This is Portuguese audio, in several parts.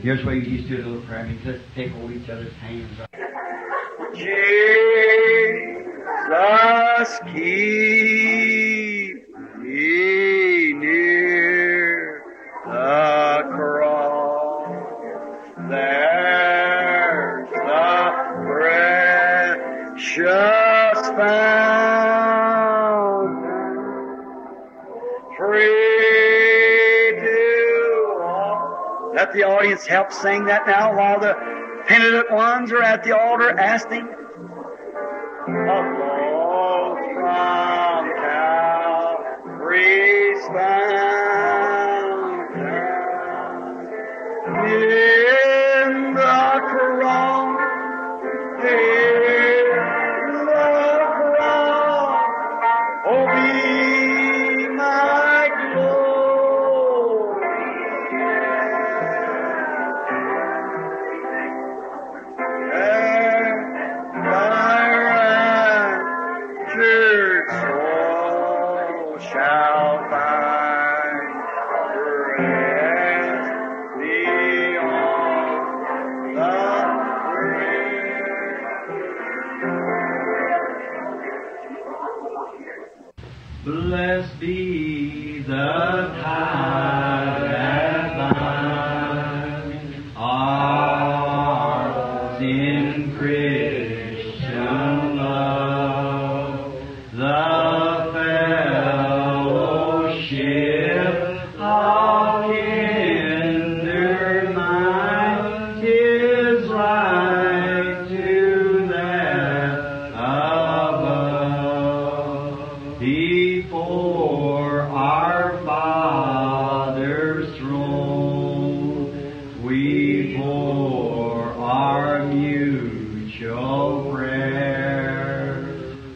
Here's where you used to do a little prayer. You just take hold of each other's hands. Jesus, keep me near the cross. There's the precious fountain, free to all. Let the audience help sing that now while the penitent ones are at the altar asking. Flows from Calvary's fountain, in the cross, in the cross, oh, be my glory. Soul shall find rest beyond the grave. Blessed be the tie that binds our sin Christian love, the fellowship of kindred minds is like to that above. Before our Father's throne, we pour our mutual prayer,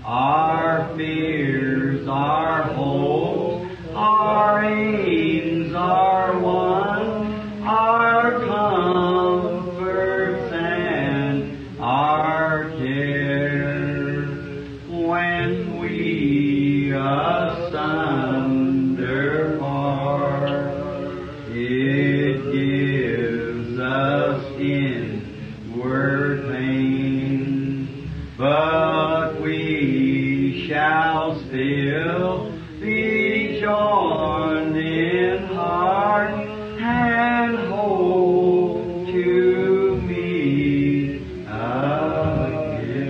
our fears, our hopes, our aims are one, our comforts and our cares. When we asunder part, it gives us inward pain, but we shall still be joined in heart and hope to meet again.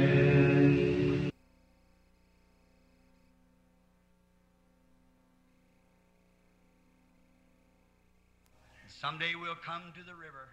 Someday we'll come to the river.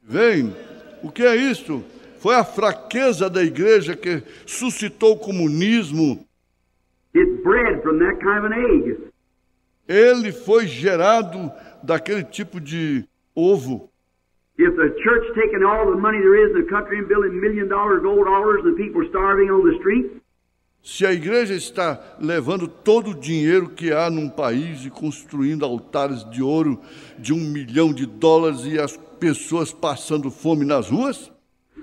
Vem, o que é isso? Foi a fraqueza da igreja que suscitou o comunismo. It bred from that kind of an egg. Ele foi gerado daquele tipo de ovo. If the church taking all the money there is in the country and building $1 million gold altars and the people are starving on the street, se a igreja está levando todo o dinheiro que há num país e construindo altares de ouro de $1 milhão e as pessoas passando fome nas ruas,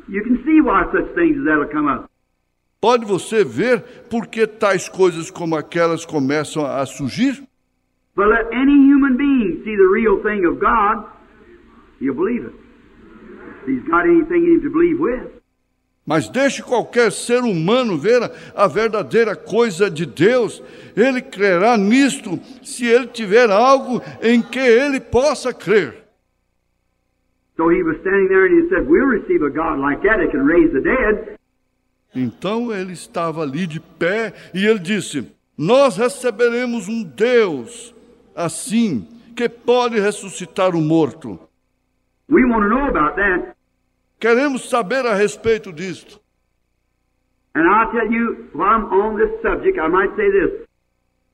you can see why such things as that'll come up. pode você ver por que tais coisas como aquelas começam a surgir? But let any human being see the real thing of God, he'll believe it. If he's got anything in him to believe with. Mas deixe qualquer ser humano ver a verdadeira coisa de Deus. Ele crerá nisto se ele tiver algo em que ele possa crer. So he was standing there and he said, we'll receive a God like that that can raise the dead. Então ele estava ali de pé e ele disse: nós receberemos um Deus assim, que pode ressuscitar o morto. We want to know about that. Queremos saber a respeito disto. And I'll tell you, while I'm on this subject, I might say this.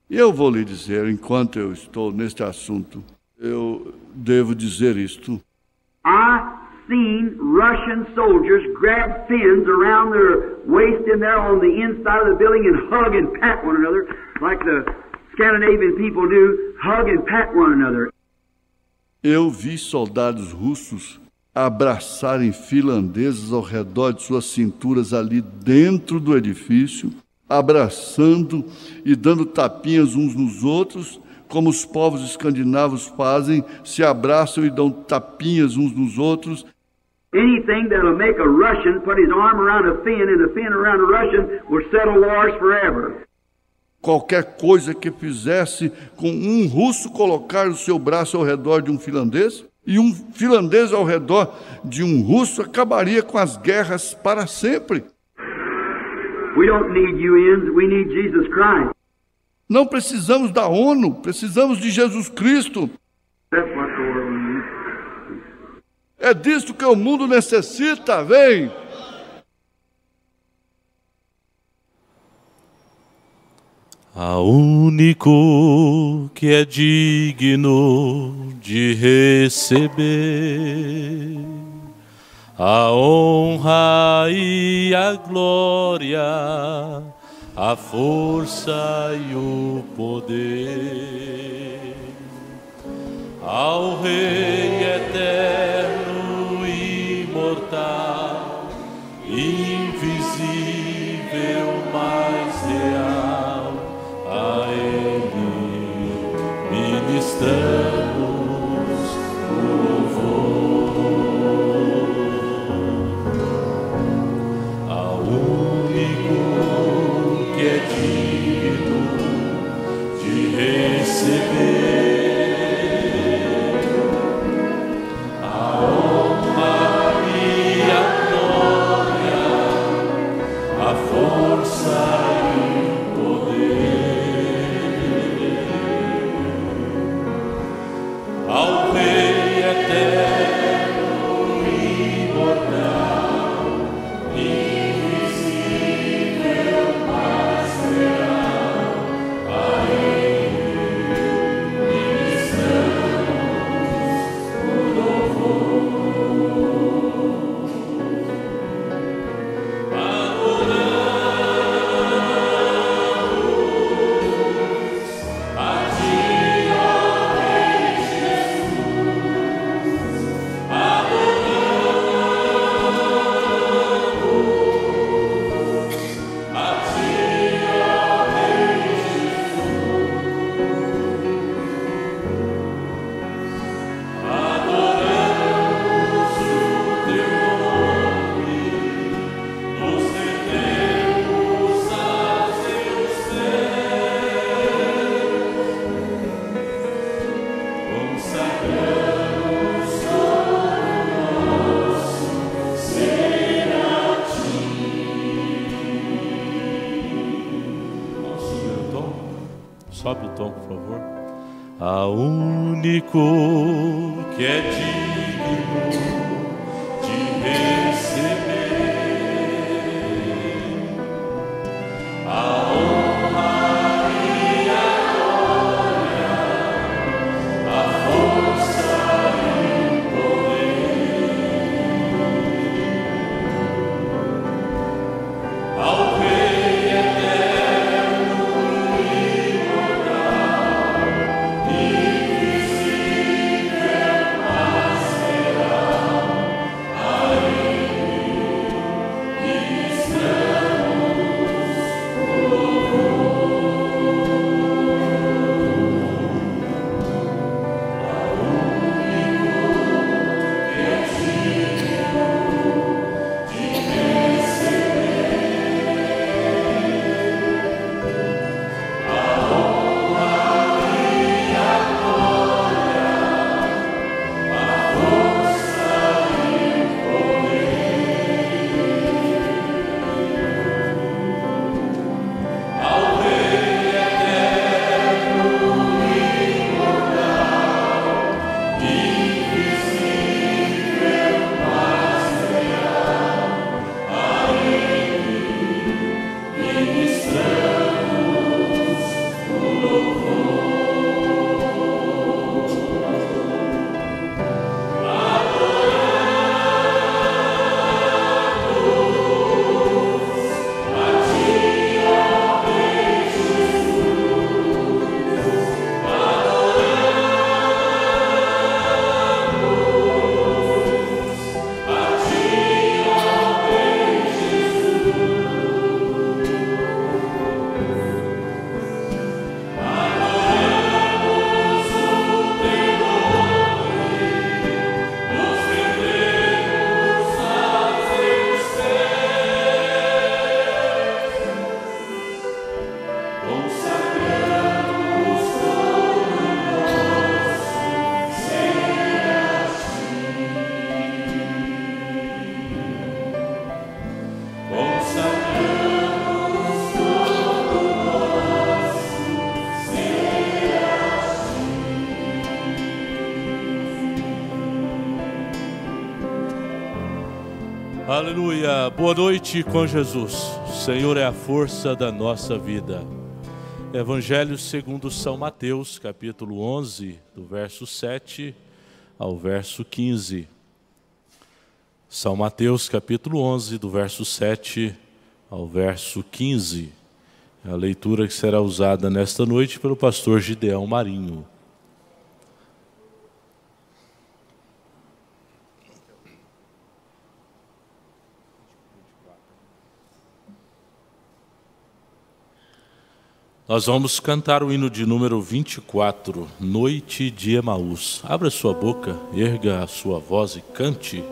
E eu vou lhe dizer, enquanto eu estou neste assunto, eu devo dizer isto. I seen Russian soldiers grab fins around their waist in there on the inside of the building and hug and pat one another, like the Scandinavian people do, hug and pat one another. Eu vi soldados russos abraçarem finlandeses ao redor de suas cinturas ali dentro do edifício, abraçando e dando tapinhas uns nos outros, como os povos escandinavos fazem, se abraçam e dão tapinhas uns nos outros. Anything that'll make a Russian put his arm around a Finn and a Finn around a Russian will settle wars forever. Qualquer coisa que fizesse com um russo colocar o seu braço ao redor de um finlandês e um finlandês ao redor de um russo acabaria com as guerras para sempre. We don't need UNs, we need Jesus Christ. Não precisamos da ONU, precisamos de Jesus Cristo. That's what the world needs. É disto que o mundo necessita, vem! Há único que é digno de receber a honra e a glória, a força e o poder, ao Rei eterno, imortal, invisível, mais real, a Ele ministramos o louvor. Ao único que é digno de receber a honra e a glória, a força e o poder, ao Rei eterno, imortal, invisível, mais real, a Ele ministramos o louvor. Sobe o tom, por favor. A único que é digno de receber a honra e a glória, a força e o poder, Aleluia, boa noite com Jesus. O Senhor é a força da nossa vida. Evangelho segundo São Mateus, capítulo 11, do verso 7 ao verso 15. São Mateus, capítulo 11, do verso 7 ao verso 15. É a leitura que será usada nesta noite pelo pastor Gideão Marinho. Nós vamos cantar o hino de número 24, Noite de Emaús. Abra sua boca, erga a sua voz e cante.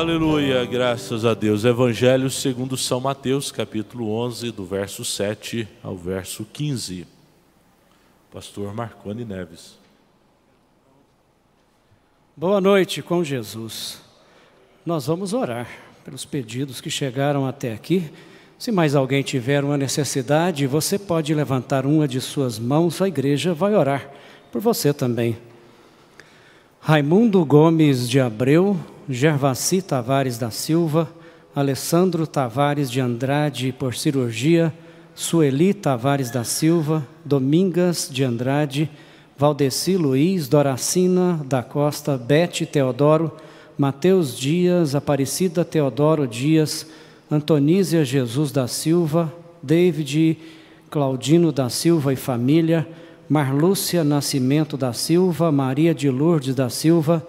Aleluia, graças a Deus. Evangelho segundo São Mateus, capítulo 11, do verso 7 ao verso 15. Pastor Marconi Neves. Boa noite com Jesus. Nós vamos orar pelos pedidos que chegaram até aqui. Se mais alguém tiver uma necessidade, você pode levantar uma de suas mãos, a igreja vai orar por você também. Raimundo Gomes de Abreu, Gervasi Tavares da Silva, Alessandro Tavares de Andrade por cirurgia, Sueli Tavares da Silva, Domingas de Andrade, Valdeci Luiz, Doracina da Costa, Bete Teodoro, Mateus Dias, Aparecida Teodoro Dias, Antonísia Jesus da Silva, David Claudino da Silva e família, Marlúcia Nascimento da Silva, Maria de Lourdes da Silva,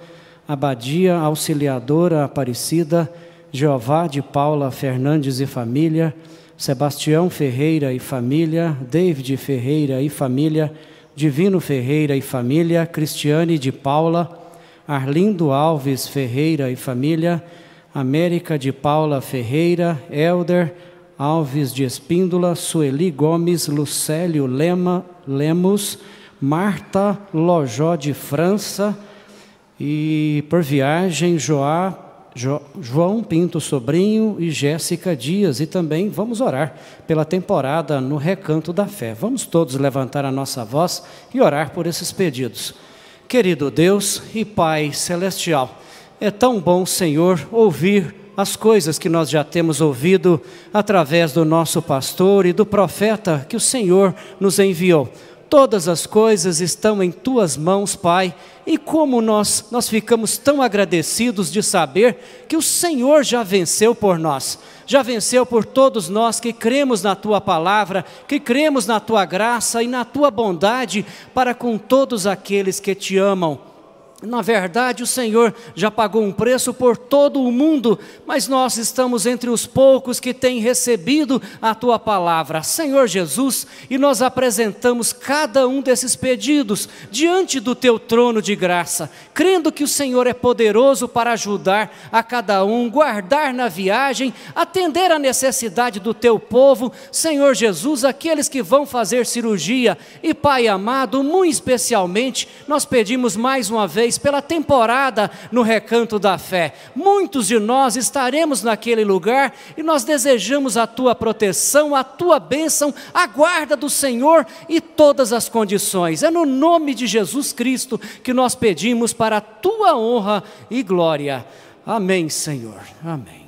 Abadia Auxiliadora Aparecida, Jeová de Paula Fernandes e família, Sebastião Ferreira e família, David Ferreira e família, Divino Ferreira e família, Cristiane de Paula, Arlindo Alves Ferreira e família, América de Paula Ferreira, Elder Alves de Espíndola, Sueli Gomes, Lucélio Lemos, Marta Lojó de França, e por viagem João Pinto Sobrinho e Jéssica Dias. E também vamos orar pela temporada no Recanto da Fé. Vamos todos levantar a nossa voz e orar por esses pedidos. Querido Deus e Pai Celestial, é tão bom, Senhor, ouvir as coisas que nós já temos ouvido através do nosso pastor e do profeta que o Senhor nos enviou. Todas as coisas estão em Tuas mãos, Pai, e como nós ficamos tão agradecidos de saber que o Senhor já venceu por nós, já venceu por todos nós que cremos na Tua palavra, que cremos na Tua graça e na Tua bondade para com todos aqueles que Te amam. Na verdade, o Senhor já pagou um preço por todo o mundo, mas nós estamos entre os poucos que têm recebido a Tua palavra, Senhor Jesus, e nós apresentamos cada um desses pedidos diante do Teu trono de graça, crendo que o Senhor é poderoso para ajudar a cada um, guardar na viagem, atender a necessidade do Teu povo, Senhor Jesus, aqueles que vão fazer cirurgia. E Pai amado, muito especialmente, nós pedimos mais uma vez pela temporada no Recanto da Fé. Muitos de nós estaremos naquele lugar e nós desejamos a Tua proteção, a Tua bênção, a guarda do Senhor e todas as condições. É no nome de Jesus Cristo que nós pedimos para a Tua honra e glória. Amém, Senhor. Amém.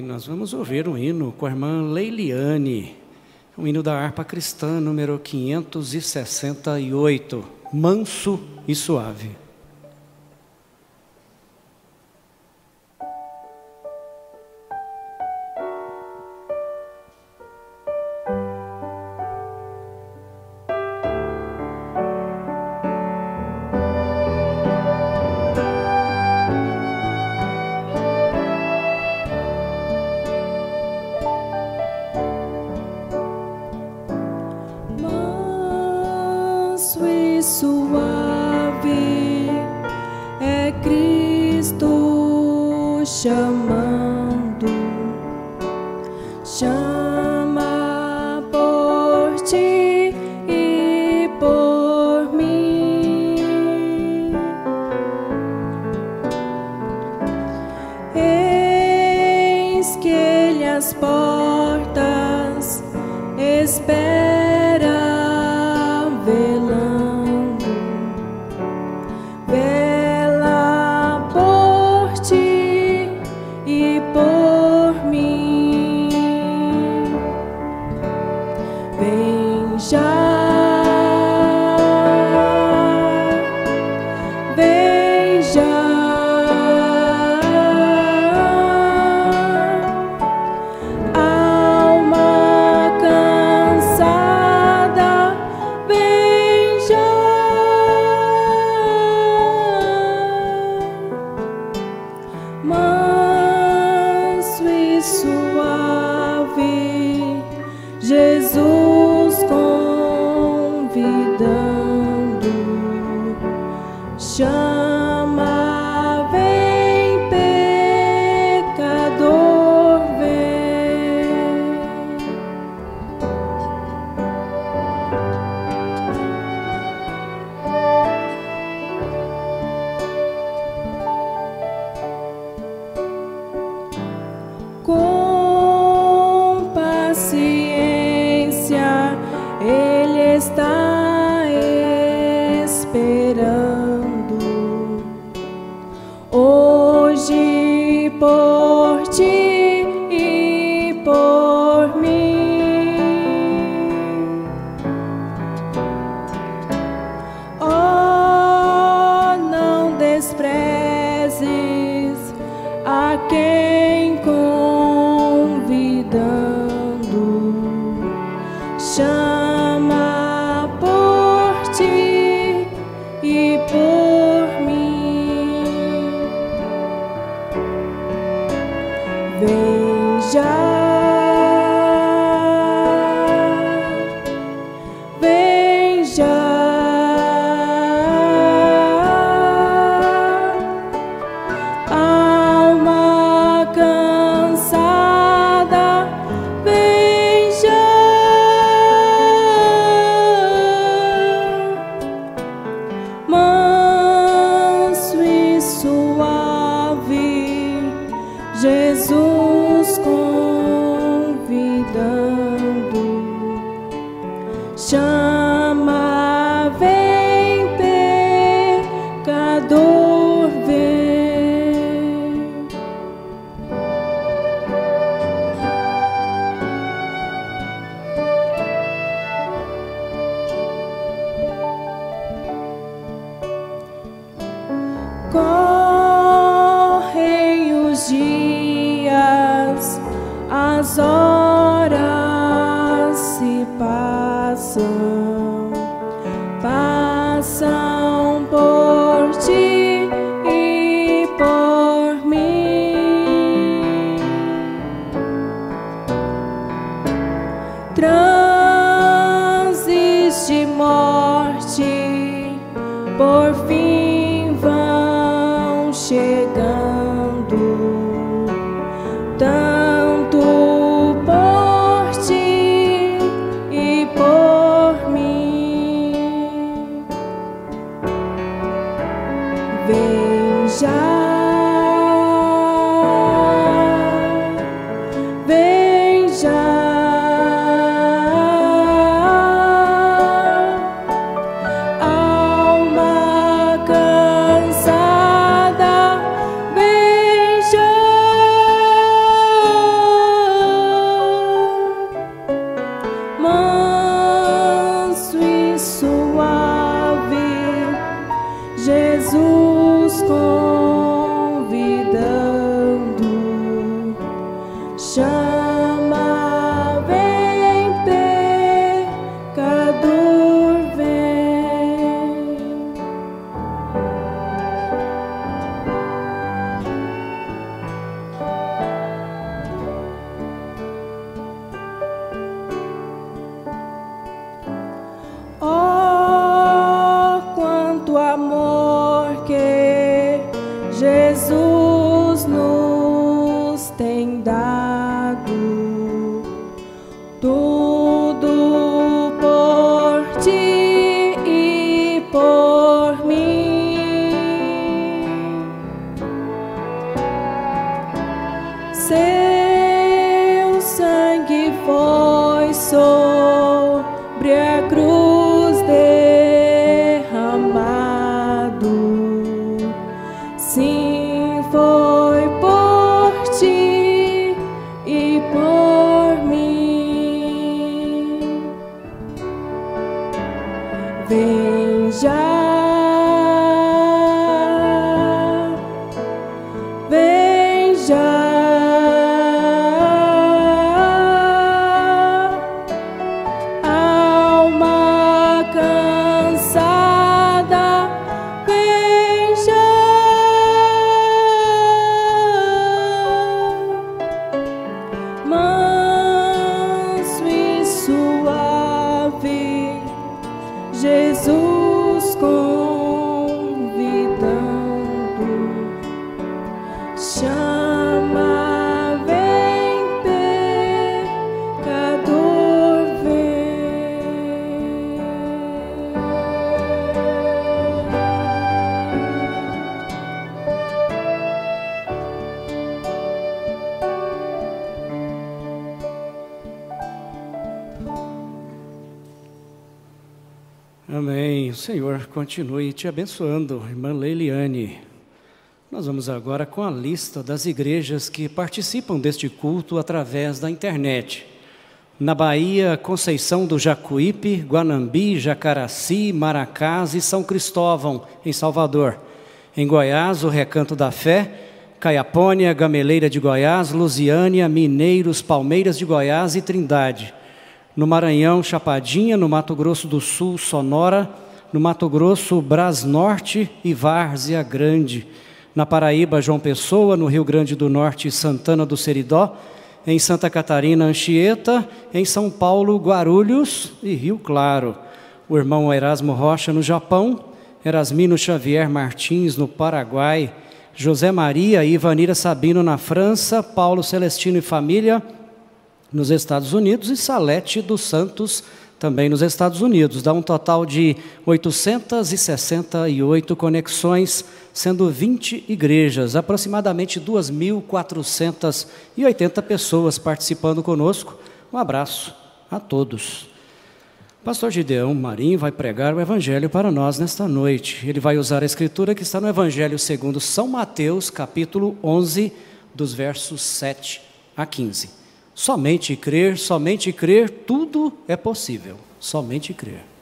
Nós vamos ouvir um hino com a irmã Leiliane, um hino da harpa cristã, número 568, Manso e Suave. Suave é Cristo chamando, chama por ti e por mim. Eis que Ele as portas espera, vela por ti chama, vem pecador, vem. Com paciência Ele está esperando hoje por ti e por mim. Oh, não desprezes a quem convidando chama por ti e por mim. Vem já, vem já. Alma cansada, vem já. Manso e suave, Jesus convidando, chama, vem pecador, vem. Correm os dias, as horas se passam, passam por ti e por mim. Transes de morte, por fim vão chegando, tanto por ti e por mim. Vem já, vem já. Alma cansada, vem já. Manso e suave, Jesus convidando, chama, vem pecador, vem. Oh, quanto amor que Jesus nos tem dado, tudo por ti e por mim. Seu sangue foi sobre a cruz derramado, Amém. O Senhor continue te abençoando, irmã Leiliane. Nós vamos agora com a lista das igrejas que participam deste culto através da internet. Na Bahia, Conceição do Jacuípe, Guanambi, Jacaraci, Maracás e São Cristóvão, em Salvador. Em Goiás, o Recanto da Fé, Caiapônia, Gameleira de Goiás, Lusiânia, Mineiros, Palmeiras de Goiás e Trindade. No Maranhão, Chapadinha, no Mato Grosso do Sul, Sonora, no Mato Grosso, Brasnorte e Várzea Grande. Na Paraíba, João Pessoa, no Rio Grande do Norte, Santana do Seridó, em Santa Catarina, Anchieta, em São Paulo, Guarulhos e Rio Claro. O irmão Erasmo Rocha, no Japão, Erasmino Xavier Martins, no Paraguai, José Maria e Ivanira Sabino, na França, Paulo Celestino e família, nos Estados Unidos, e Salete dos Santos, também nos Estados Unidos. Dá um total de 868 conexões, sendo 20 igrejas, aproximadamente 2.480 pessoas participando conosco. Um abraço a todos. Pastor Gideão Marinho vai pregar o Evangelho para nós nesta noite. Ele vai usar a escritura que está no Evangelho segundo São Mateus, capítulo 11, dos versos 7 a 15. Somente crer, tudo é possível. Somente crer.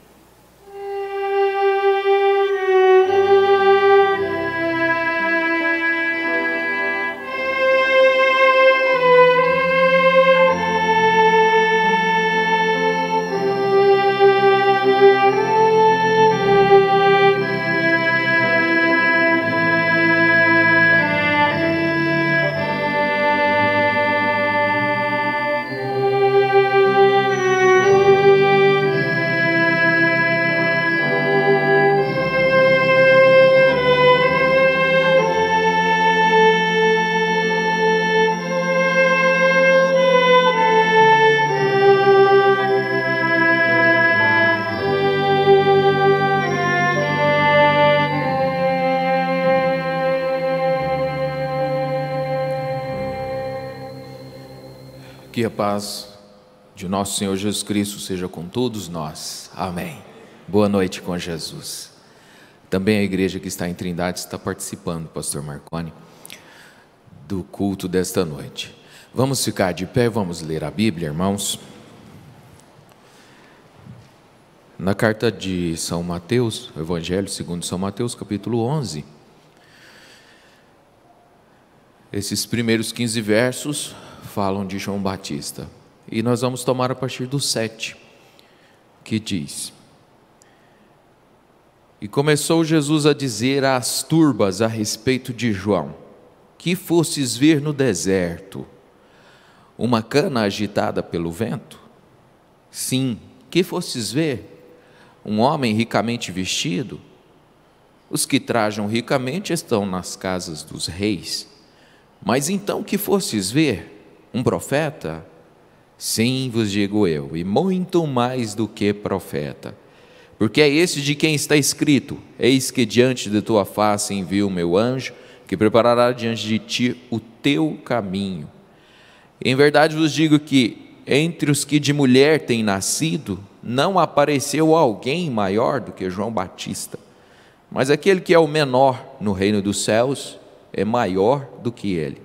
Que a paz de nosso Senhor Jesus Cristo seja com todos nós. Amém. Boa noite com Jesus. Também a igreja que está em Trindade está participando, pastor Marconi, do culto desta noite. Vamos ficar de pé, vamos ler a Bíblia, irmãos. Na carta de São Mateus, o Evangelho segundo São Mateus, capítulo 11. Esses primeiros 15 versos falam de João Batista. E nós vamos tomar a partir do 7, que diz: E começou Jesus a dizer às turbas a respeito de João: Que fostes ver no deserto? Uma cana agitada pelo vento? Sim, que fostes ver? Um homem ricamente vestido? Os que trajam ricamente estão nas casas dos reis. Mas então que fostes ver? Um profeta? Sim, vos digo eu, e muito mais do que profeta. Porque é esse de quem está escrito: Eis que diante de tua face envio o meu anjo, que preparará diante de ti o teu caminho. Em verdade vos digo que, entre os que de mulher têm nascido, não apareceu alguém maior do que João Batista. Mas aquele que é o menor no reino dos céus é maior do que ele.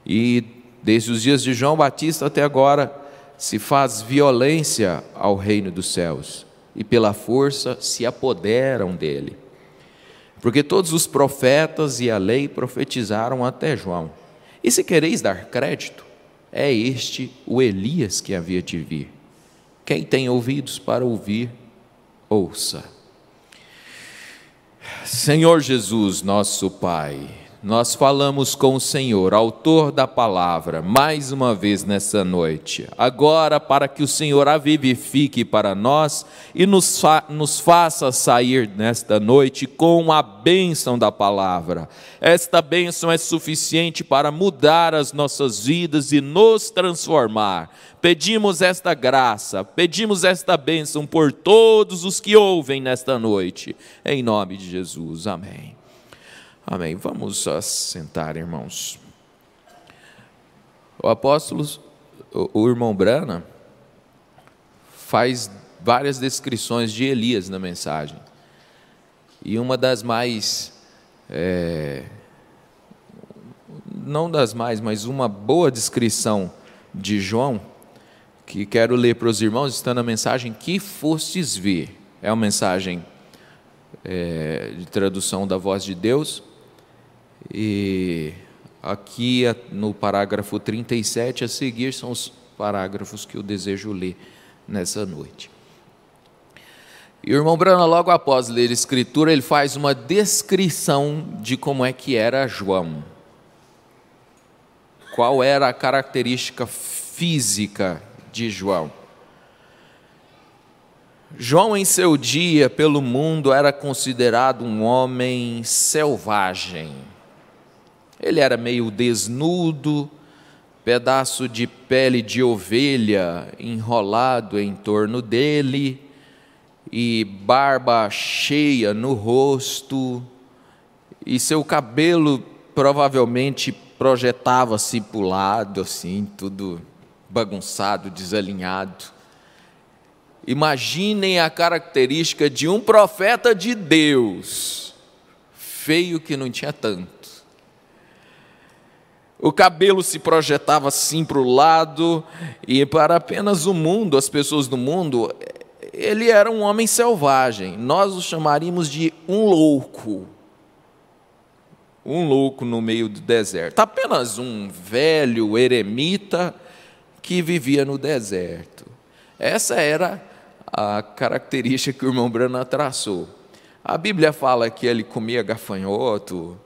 E desde os dias de João Batista até agora, se faz violência ao reino dos céus, e pela força se apoderam dele. Porque todos os profetas e a lei profetizaram até João. E se quereis dar crédito, é este o Elias que havia de vir. Quem tem ouvidos para ouvir, ouça. Senhor Jesus, nosso Pai, nós falamos com o Senhor, autor da palavra, mais uma vez nessa noite, agora para que o Senhor a vivifique para nós e nos faça sair nesta noite com a bênção da palavra. Esta bênção é suficiente para mudar as nossas vidas e nos transformar. Pedimos esta graça, pedimos esta bênção por todos os que ouvem nesta noite, em nome de Jesus, amém. Amém. Vamos assentar, irmãos. O apóstolo, o irmão Brana, faz várias descrições de Elias na mensagem. E uma das mais, não das mais, mas uma boa descrição de João, que quero ler para os irmãos, está na mensagem que fostes ver. É uma mensagem de tradução da Voz de Deus. E aqui no parágrafo 37 a seguir são os parágrafos que eu desejo ler nessa noite. E o irmão Brana, logo após ler a Escritura, ele faz uma descrição de como é que era João. Qual era a característica física de João? João, em seu dia, pelo mundo, era considerado um homem selvagem. Ele era meio desnudo, pedaço de pele de ovelha enrolado em torno dele, e barba cheia no rosto, e seu cabelo provavelmente projetava-se para o lado, assim, tudo bagunçado, desalinhado. Imaginem a característica de um profeta de Deus, feio que não tinha tanto. O cabelo se projetava assim para o lado, e para apenas o mundo, as pessoas do mundo, ele era um homem selvagem. Nós o chamaríamos de um louco no meio do deserto, apenas um velho eremita que vivia no deserto. Essa era a característica que o irmão Brana traçou. A Bíblia fala que ele comia gafanhoto,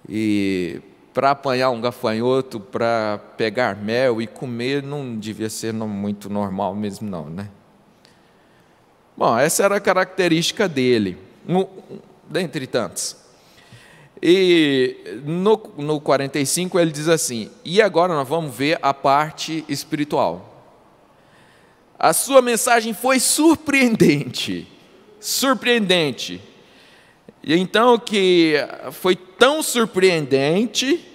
e para apanhar um gafanhoto, para pegar mel e comer, não devia ser muito normal mesmo não, né? Bom, essa era a característica dele, dentre tantas. E no 45 ele diz assim: e agora nós vamos ver a parte espiritual. A sua mensagem foi surpreendente. E então que foi tão surpreendente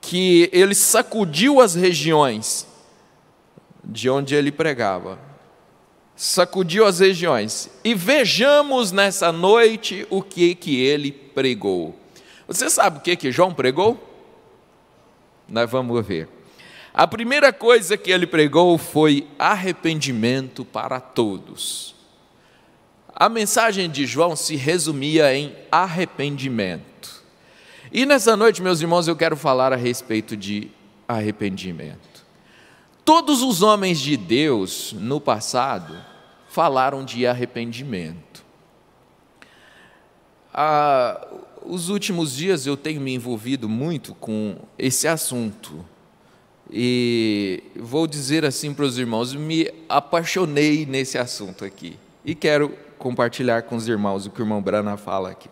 que ele sacudiu as regiões de onde ele pregava. Sacudiu as regiões. E vejamos nessa noite o que ele pregou. Você sabe o que João pregou? Nós vamos ver. A primeira coisa que ele pregou foi arrependimento para todos. A mensagem de João se resumia em arrependimento. E nessa noite, meus irmãos, eu quero falar a respeito de arrependimento. Todos os homens de Deus no passado falaram de arrependimento. Os últimos dias eu tenho me envolvido muito com esse assunto. E vou dizer assim para os irmãos, me apaixonei nesse assunto aqui. E quero compartilhar com os irmãos o que o irmão Brana fala aqui.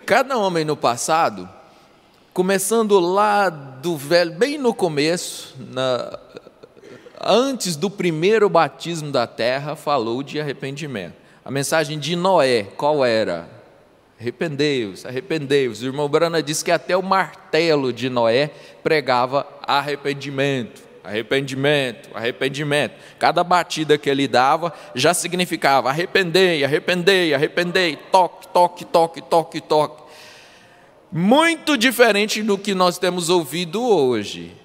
Cada homem no passado, começando lá do velho, bem no começo, antes do primeiro batismo da terra, falou de arrependimento. A mensagem de Noé, qual era? Arrependei-vos, arrependei-vos. O irmão Brana disse que até o martelo de Noé pregava arrependimento, arrependimento, arrependimento. Cada batida que ele dava já significava arrependei, arrependei, arrependei, toque, toque, toque, toque, toque. Muito diferente do que nós temos ouvido hoje.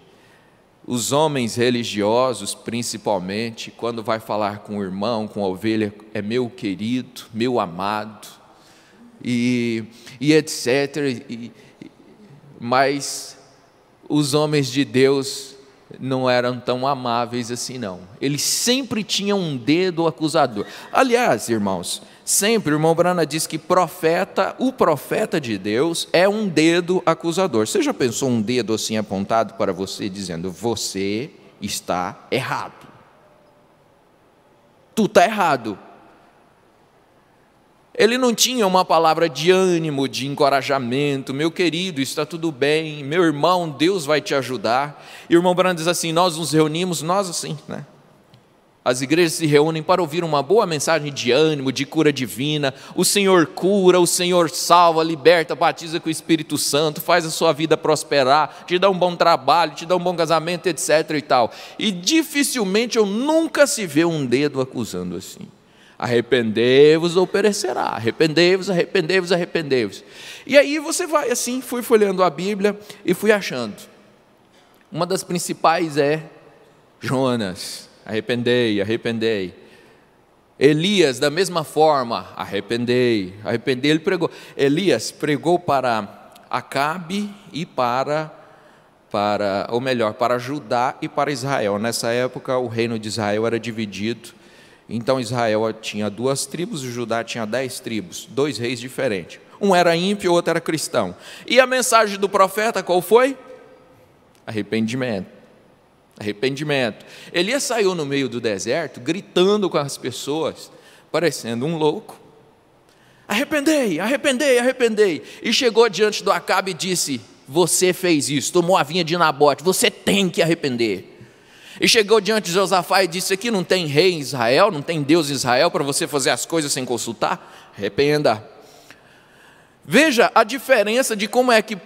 Os homens religiosos, principalmente, quando vai falar com o irmão, com a ovelha, é meu querido, meu amado, e etc. Mas os homens de Deus não eram tão amáveis assim não. Eles sempre tinham um dedo acusador. Aliás, irmãos, sempre o irmão Brana diz que o profeta de Deus é um dedo acusador. Você já pensou um dedo assim apontado para você, dizendo, você está errado. Tu está errado. Ele não tinha uma palavra de ânimo, de encorajamento, meu querido, está tudo bem, meu irmão, Deus vai te ajudar. E o irmão Brana diz assim, nós nos reunimos, nós assim, né? As igrejas se reúnem para ouvir uma boa mensagem de ânimo, de cura divina. O Senhor cura, o Senhor salva, liberta, batiza com o Espírito Santo, faz a sua vida prosperar, te dá um bom trabalho, te dá um bom casamento, etc. e tal. E dificilmente ou nunca se vê um dedo acusando assim. Arrependei-vos ou perecerá, arrependei-vos, arrependei-vos, arrependei-vos. E aí você vai assim, fui folheando a Bíblia e fui achando. Uma das principais é Jonas, arrependei, arrependei. Elias, da mesma forma, arrependei, arrependei. Ele pregou. Elias pregou para Acabe e para Judá e para Israel. Nessa época o reino de Israel era dividido. Então Israel tinha 2 tribos e Judá tinha 10 tribos, 2 reis diferentes. Um era ímpio, o outro era cristão. E a mensagem do profeta qual foi? Arrependimento. Arrependimento. Elias saiu no meio do deserto, gritando com as pessoas, parecendo um louco. Arrependei, arrependei, arrependei. E chegou diante do Acabe e disse: você fez isso, tomou a vinha de Nabote, você tem que arrepender. E chegou diante de Josafá e disse: aqui não tem rei em Israel, não tem Deus em Israel para você fazer as coisas sem consultar? Arrependa. Veja a diferença de como é que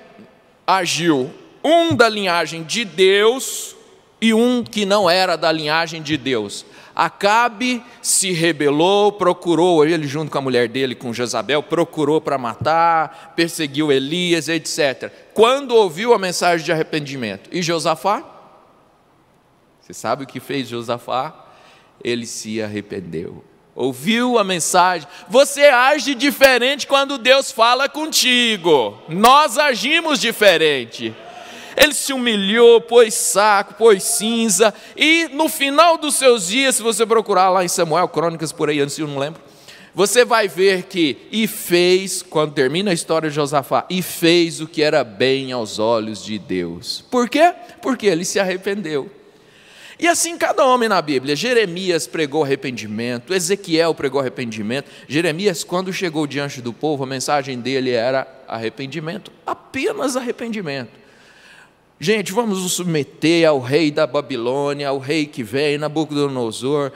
agiu um da linhagem de Deus e um que não era da linhagem de Deus. Acabe se rebelou, procurou, ele junto com a mulher dele, com Jezabel, procurou para matar, perseguiu Elias, etc. Quando ouviu a mensagem de arrependimento. E Josafá? Você sabe o que fez Josafá? Ele se arrependeu. Ouviu a mensagem. Você age diferente quando Deus fala contigo. Nós agimos diferente. Ele se humilhou, pôs saco, pôs cinza. E no final dos seus dias, se você procurar lá em Samuel, Crônicas por aí, antes eu não lembro, você vai ver que, e fez, quando termina a história de Josafá, e fez o que era bem aos olhos de Deus. Por quê? Porque ele se arrependeu. E assim cada homem na Bíblia. Jeremias pregou arrependimento, Ezequiel pregou arrependimento. Jeremias, quando chegou diante do povo, a mensagem dele era arrependimento, apenas arrependimento. Gente, vamos nos submeter ao rei da Babilônia, ao rei que vem, Nabucodonosor.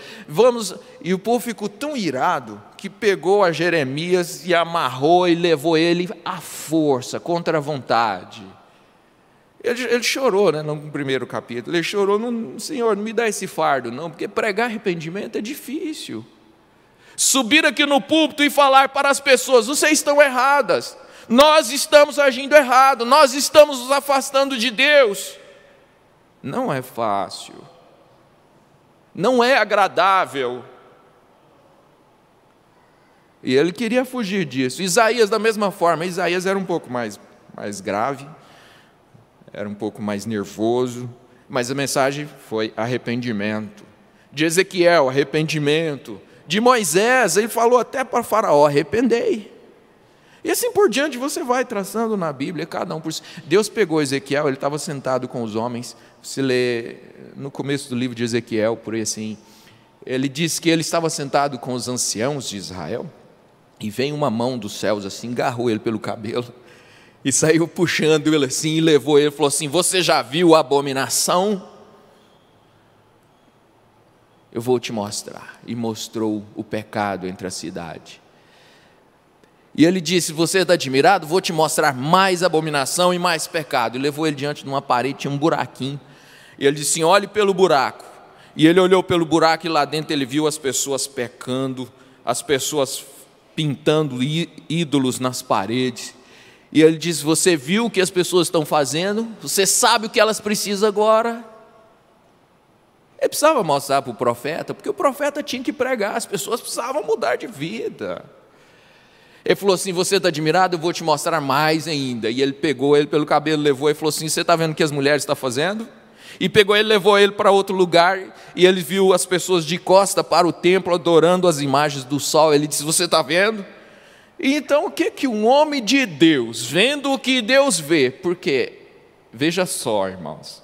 E o povo ficou tão irado que pegou a Jeremias e amarrou e levou ele à força, contra a vontade. Ele chorou, né, no primeiro capítulo, ele chorou, Senhor, não me dá esse fardo não, porque pregar arrependimento é difícil. Subir aqui no púlpito e falar para as pessoas: vocês estão erradas, nós estamos agindo errado, nós estamos nos afastando de Deus. Não é fácil, não é agradável. E ele queria fugir disso. Isaías da mesma forma. Isaías era um pouco mais grave, era um pouco mais nervoso, mas a mensagem foi arrependimento. De Ezequiel, arrependimento. De Moisés, ele falou até para Faraó: arrependei. E assim por diante você vai traçando na Bíblia, cada um por si. Deus pegou Ezequiel, ele estava sentado com os homens. Se lê no começo do livro de Ezequiel, por aí assim, ele diz que ele estava sentado com os anciãos de Israel, e veio uma mão dos céus assim, agarrou ele pelo cabelo, e saiu puxando ele assim, e levou ele, e falou assim: você já viu a abominação? Eu vou te mostrar. E mostrou o pecado entre a cidade. E ele disse: você está admirado? Vou te mostrar mais abominação e mais pecado. E levou ele diante de uma parede, tinha um buraquinho. E ele disse: olhe pelo buraco. E ele olhou pelo buraco e lá dentro ele viu as pessoas pecando, as pessoas pintando ídolos nas paredes. E ele disse: você viu o que as pessoas estão fazendo? Você sabe o que elas precisam agora? Ele precisava mostrar para o profeta, porque o profeta tinha que pregar, as pessoas precisavam mudar de vida. Ele falou assim: você está admirado? Eu vou te mostrar mais ainda. E ele pegou ele pelo cabelo, levou e falou assim: você está vendo o que as mulheres estão fazendo? E pegou ele, levou ele para outro lugar, e ele viu as pessoas de costa para o templo, adorando as imagens do sol. Ele disse: você está vendo? E então o que um homem de Deus, vendo o que Deus vê, porque, veja só, irmãos,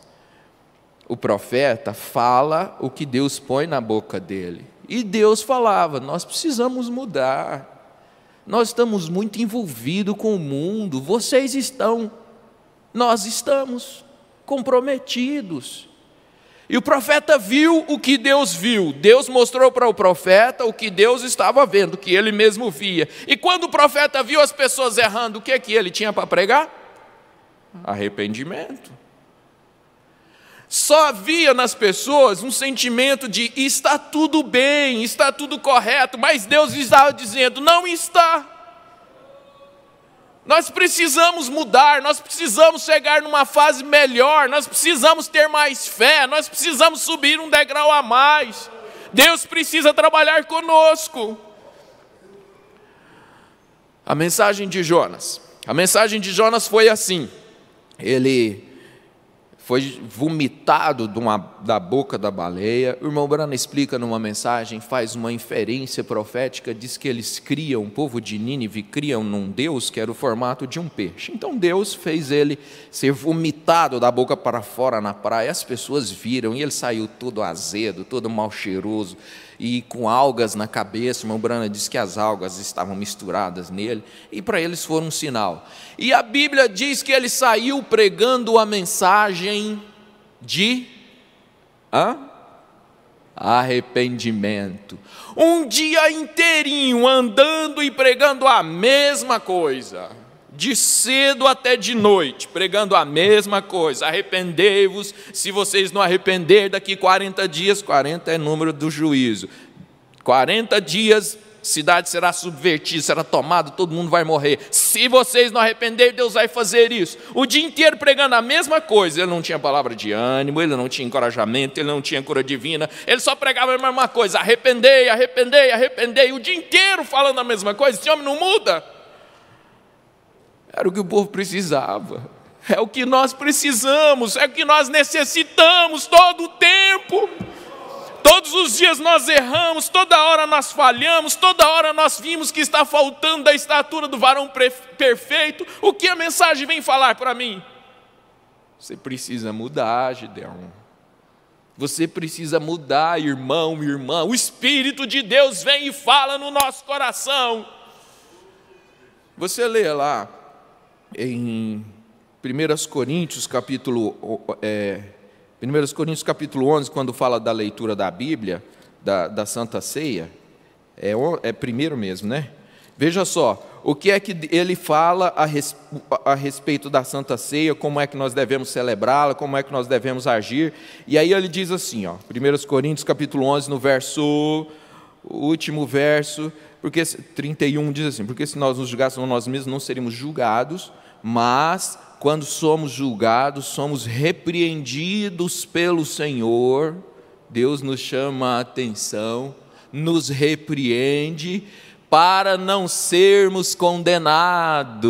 o profeta fala o que Deus põe na boca dele, e Deus falava: nós precisamos mudar, nós estamos muito envolvidos com o mundo, vocês estão, nós estamos comprometidos. E o profeta viu o que Deus viu. Deus mostrou para o profeta o que Deus estava vendo, o que ele mesmo via. E quando o profeta viu as pessoas errando, o que é que ele tinha para pregar? Arrependimento. Só havia nas pessoas um sentimento de está tudo bem, está tudo correto, mas Deus estava dizendo, não está. Nós precisamos mudar, nós precisamos chegar numa fase melhor, nós precisamos ter mais fé, nós precisamos subir um degrau a mais. Deus precisa trabalhar conosco. A mensagem de Jonas foi assim, ele foi vomitado da boca da baleia. O irmão Brana explica numa mensagem, faz uma inferência profética, diz que eles criam, o povo de Nínive criam num Deus que era o formato de um peixe. Então Deus fez ele ser vomitado da boca para fora na praia. As pessoas viram e ele saiu todo azedo, todo mal cheiroso e com algas na cabeça. O irmão Brana diz que as algas estavam misturadas nele e para eles foi um sinal. E a Bíblia diz que ele saiu pregando a mensagem de arrependimento. Um dia inteirinho andando e pregando a mesma coisa, de cedo até de noite, pregando a mesma coisa. Arrependei-vos, se vocês não arrepender, daqui 40 dias, 40 é número do juízo, 40 dias, cidade será subvertida, será tomada, todo mundo vai morrer. Se vocês não arrepender, Deus vai fazer isso. O dia inteiro pregando a mesma coisa. Ele não tinha palavra de ânimo, ele não tinha encorajamento, ele não tinha cura divina, ele só pregava a mesma coisa, arrependei, arrependei, arrependei, o dia inteiro falando a mesma coisa. Esse homem não muda. Era o que o povo precisava, é o que nós precisamos, é o que nós necessitamos todo o tempo. Todos os dias nós erramos, toda hora nós falhamos, toda hora nós vimos que está faltando da estatura do varão perfeito. O que a mensagem vem falar para mim? Você precisa mudar, Gideão. Você precisa mudar, irmão, irmã. O Espírito de Deus vem e fala no nosso coração. Você lê lá em 1 Coríntios capítulo 11, quando fala da leitura da Bíblia, da Santa Ceia, é primeiro mesmo, né? Veja só, o que é que ele fala a respeito da Santa Ceia, como é que nós devemos celebrá-la, como é que nós devemos agir. E aí ele diz assim, 1 Coríntios capítulo 11, no último verso, porque 31 diz assim, porque se nós nos julgássemos nós mesmos, não seríamos julgados, mas quando somos julgados, somos repreendidos pelo Senhor. Deus nos chama a atenção, nos repreende para não sermos condenados.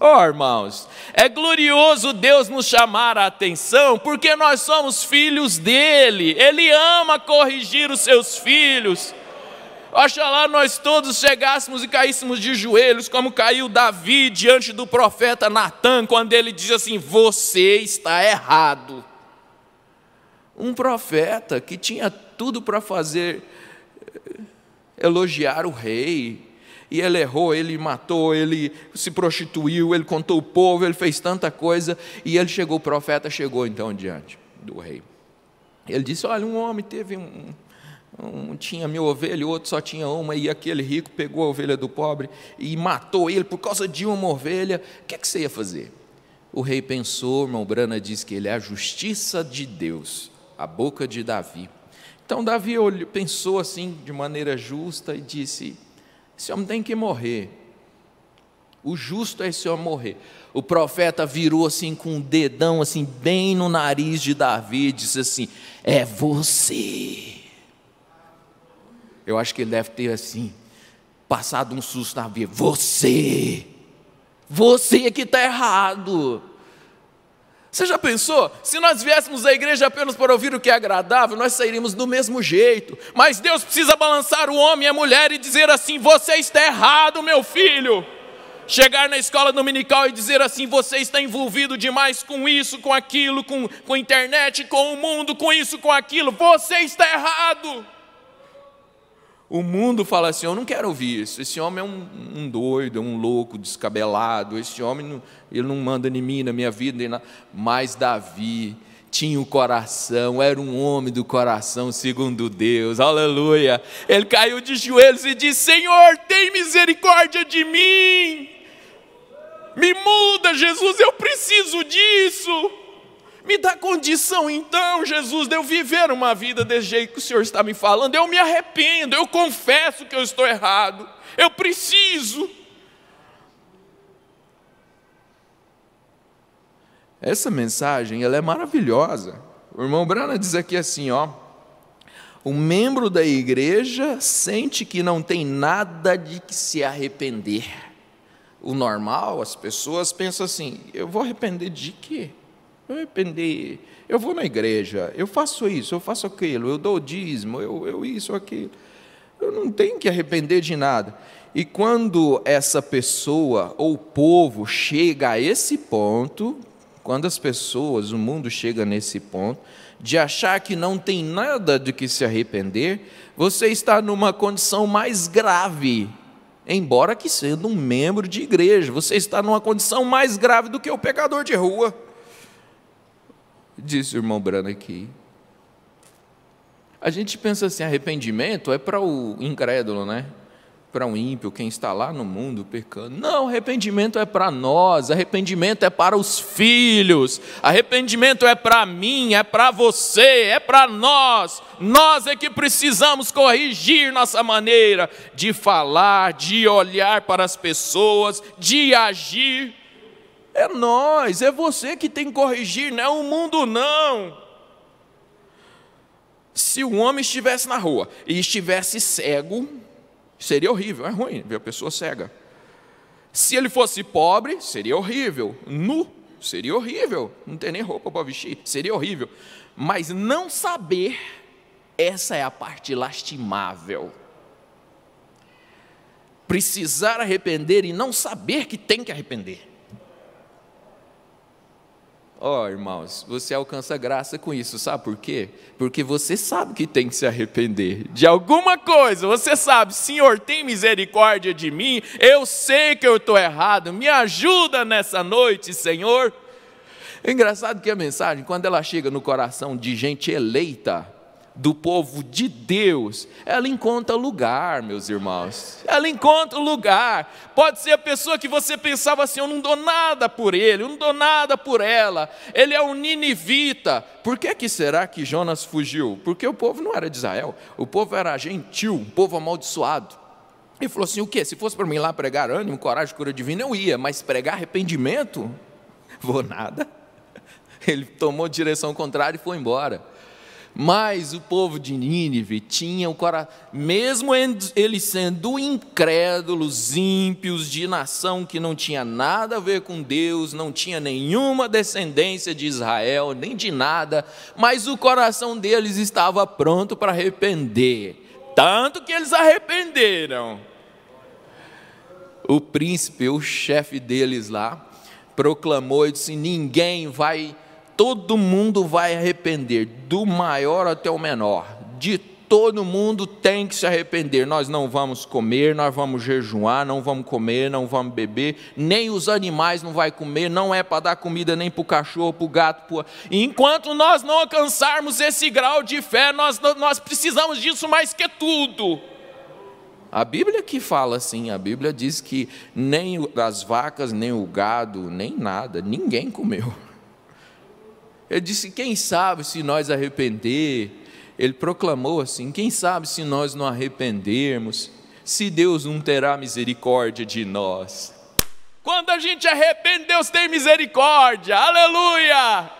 Irmãos, é glorioso Deus nos chamar a atenção, porque nós somos filhos dele. Ele ama corrigir os seus filhos. Oxalá nós todos chegássemos e caíssemos de joelhos, como caiu Davi diante do profeta Natã, quando ele diz assim: você está errado. Um profeta que tinha tudo para fazer, elogiar o rei, e ele errou, ele matou, ele se prostituiu, ele contou o povo, ele fez tanta coisa, e o profeta chegou então diante do rei. Ele disse: olha, um homem teve tinha 1000 ovelhas, o outro só tinha uma, e aquele rico pegou a ovelha do pobre e matou ele por causa de uma ovelha. O que você ia fazer? O rei pensou, irmão Brana diz que ele é a justiça de Deus, a boca de Davi. Então Davi pensou assim, de maneira justa, e disse: esse homem tem que morrer, o justo é esse homem morrer. O profeta virou assim com um dedão assim, bem no nariz de Davi, e disse assim: é você. Eu acho que ele deve ter assim, passado um susto na vida. Você é que está errado. Você já pensou? Se nós viéssemos à igreja apenas para ouvir o que é agradável, nós sairíamos do mesmo jeito. Mas Deus precisa balançar o homem e a mulher e dizer assim: você está errado, meu filho. Chegar na escola dominical e dizer assim: você está envolvido demais com isso, com aquilo, com a internet, com o mundo, com isso, com aquilo. Você está errado. O mundo fala assim: eu não quero ouvir isso, esse homem é um doido, é um louco, descabelado, esse homem ele não manda em mim, na minha vida. Mas Davi, tinha o coração, era um homem do coração segundo Deus, aleluia. Ele caiu de joelhos e disse: Senhor, tem misericórdia de mim, me muda, Jesus, eu preciso disso, me dá condição então, Jesus, de eu viver uma vida desse jeito que o Senhor está me falando. Eu me arrependo, eu confesso que eu estou errado, eu preciso. Essa mensagem, ela é maravilhosa. O irmão Branham diz aqui assim, ó: o membro da igreja sente que não tem nada de que se arrepender. O normal, as pessoas pensam assim: eu vou arrepender de quê? Eu vou na igreja, eu faço isso, eu faço aquilo, eu dou o dízimo, eu isso, aquilo. Eu não tenho que arrepender de nada. E quando essa pessoa ou o povo chega a esse ponto, quando as pessoas, o mundo chega nesse ponto de achar que não tem nada de que se arrepender, você está numa condição mais grave, embora que sendo um membro de igreja, você está numa condição mais grave do que o pecador de rua. Disse o irmão Branham aqui. A gente pensa assim, arrependimento é para o incrédulo, né? Para um ímpio, quem está lá no mundo pecando. Não, arrependimento é para nós, arrependimento é para os filhos, arrependimento é para mim, é para você, é para nós. Nós é que precisamos corrigir nossa maneira de falar, de olhar para as pessoas, de agir. É nós, é você que tem que corrigir, não é o mundo não. Se o homem estivesse na rua e estivesse cego, seria horrível, é ruim ver a pessoa cega. Se ele fosse pobre, seria horrível. Nu, seria horrível. Não tem nem roupa para vestir, seria horrível. Mas não saber, essa é a parte lastimável. Precisar arrepender e não saber que tem que arrepender. Ó, irmãos, você alcança graça com isso, sabe por quê? Porque você sabe que tem que se arrepender de alguma coisa, você sabe: Senhor, tem misericórdia de mim, eu sei que eu estou errado, me ajuda nessa noite, Senhor. É engraçado que a mensagem, quando ela chega no coração de gente eleita, do povo de Deus, ela encontra lugar, meus irmãos, ela encontra lugar. Pode ser a pessoa que você pensava assim: eu não dou nada por ele, eu não dou nada por ela, ele é um ninivita. Por que será que Jonas fugiu? Porque o povo não era de Israel, o povo era gentil, um povo amaldiçoado. Ele falou assim: o quê? Se fosse para mim lá pregar ânimo, coragem, cura divina, eu ia, mas pregar arrependimento? Vou nada. Ele tomou direção contrária e foi embora. Mas o povo de Nínive tinha o coração, mesmo eles sendo incrédulos, ímpios, de nação que não tinha nada a ver com Deus, não tinha nenhuma descendência de Israel, nem de nada, mas o coração deles estava pronto para arrepender, tanto que eles arrependeram. O príncipe, o chefe deles lá, proclamou e disse: todo mundo vai arrepender, do maior até o menor, de todo mundo tem que se arrepender. Nós não vamos comer, nós vamos jejuar, não vamos comer, não vamos beber, nem os animais não vai comer, não é para dar comida nem para o cachorro, para o gato. Enquanto nós não alcançarmos esse grau de fé, nós precisamos disso mais que tudo. A Bíblia que fala assim, a Bíblia diz que nem as vacas, nem o gado, nem nada, ninguém comeu. Ele disse: quem sabe se nós arrepender, ele proclamou assim: quem sabe se nós não arrependermos, se Deus não terá misericórdia de nós. Quando a gente arrepende, Deus tem misericórdia, aleluia!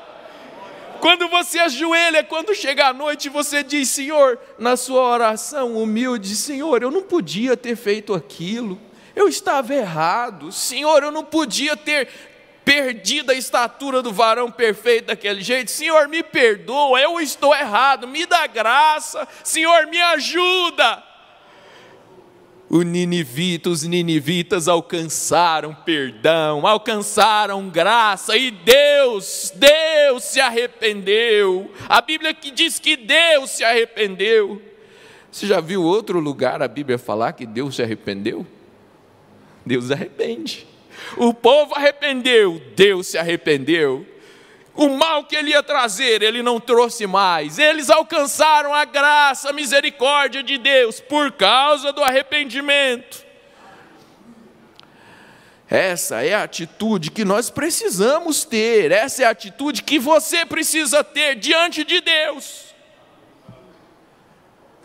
Quando você ajoelha, quando chega a noite, você diz: Senhor, na sua oração humilde: Senhor, eu não podia ter feito aquilo, eu estava errado, Senhor, eu não podia ter perdido a estatura do varão perfeito daquele jeito, Senhor, me perdoa, eu estou errado, me dá graça, Senhor, me ajuda. Os ninivitas alcançaram perdão, alcançaram graça, e Deus se arrependeu. A Bíblia que diz que Deus se arrependeu. Você já viu outro lugar a Bíblia falar que Deus se arrependeu? Deus arrepende. O povo arrependeu, Deus se arrependeu. O mal que ele ia trazer, ele não trouxe mais. Eles alcançaram a graça, a misericórdia de Deus por causa do arrependimento. Essa é a atitude que nós precisamos ter. Essa é a atitude que você precisa ter diante de Deus.